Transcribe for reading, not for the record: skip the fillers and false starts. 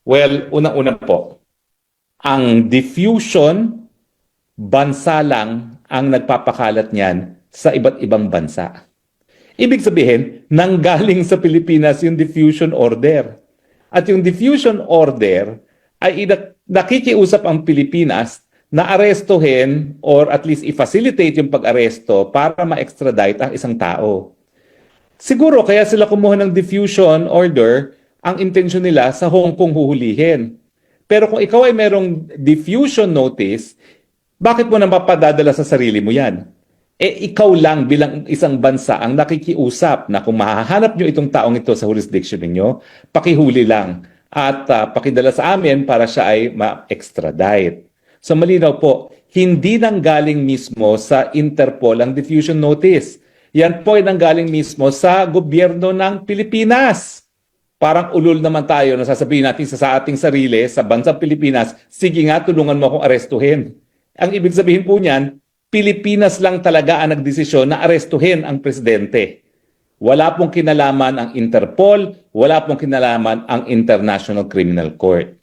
Well, unang-una po, ang diffusion, bansa lang ang nagpapakalat niyan sa iba't ibang bansa. Ibig sabihin, nanggaling sa Pilipinas yung diffusion order. At yung diffusion order ay nakikiusap ang Pilipinas na arestuhin or at least i-facilitate yung pag-aresto para ma-extradite ang isang tao. Siguro kaya sila kumuha ng diffusion order, ang intensyon nila sa Hong Kong huhulihin. Pero kung ikaw ay merong diffusion notice, bakit mo na mapadadala sa sarili mo yan? Ikaw lang bilang isang bansa ang nakikiusap na kung mahahanap nyo itong taong ito sa jurisdiction ninyo, pakihuli lang at pakidala sa amin para siya ay ma-extradite. So malinaw po, hindi nanggaling mismo sa Interpol ang diffusion notice. Yan po ay nanggaling mismo sa gobyerno ng Pilipinas. Parang ulol naman tayo na sasabihin natin sa ating sarili, sa bansang Pilipinas, sige nga, tulungan mo akong arestuhin. Ang ibig sabihin po niyan, Pilipinas lang talaga ang nagdesisyon na arestuhin ang presidente. Wala pong kinalaman ang Interpol, wala pong kinalaman ang International Criminal Court.